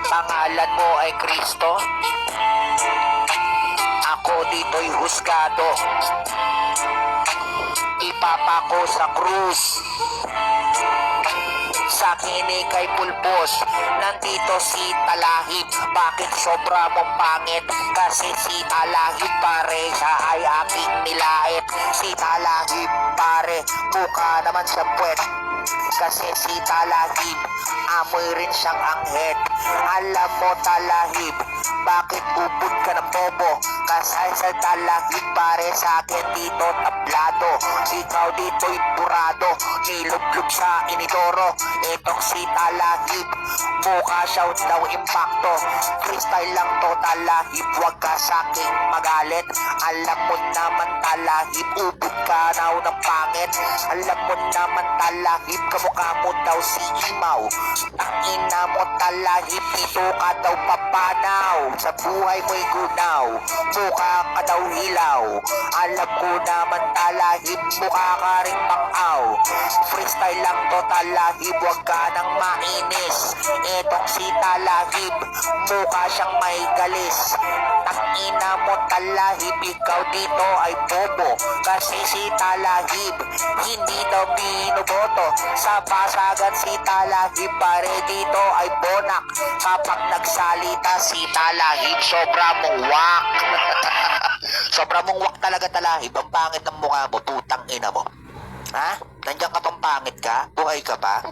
Pangalan mo ay Kristo, ako dito'y husgado. Ipapako sa krus, sa kinig kay pulpos. Nandito si Talahib. Bakit sobra mong pangit? Kasi si Talahib pare, siya ay aking nilait. Si Talahib pare, mukha naman sa puwet. Kasi si Talahib, amoy rin siyang anghel. Alam mo Talahib, bakit ubod ka ng bobo? Kasi sa Talahib pare, sa akin dito tablado. Ikaw dito'y burado, nilublog sa inidoro. Etong si Talahib, mukha siya daw impacto. Freestyle lang to Talahib, wag ka sa'king magalit. Alam mo naman Talahib, ubod ka raw ng pangit. Alam mo naman Talahib, kamukha mo daw si Imaw. Ang ina mo Talahib, dito ka daw papanaw. Sa buhay mo'y gunaw, mukha ka daw hilaw. Alam ko naman Talahib, mukha ka rin pang-aw. Freestyle lang to Talahib, wag ka nang mainis. Etong si Talahib, mukha siyang may galis. Ang ina mo Talahib, ikaw dito ay bobo. Kasi si Talahib, hindi daw binoboto. Sa pasagan si Talahib, pare dito ay bonak. Kapag nagsalita si Talahib, sobra mong wak. Sobra mong wak talaga Talahib. Ang pangit ng mukha mo, putang ina mo. Ha? Nandiyan ka pang pangit ka? Buhay ka pa?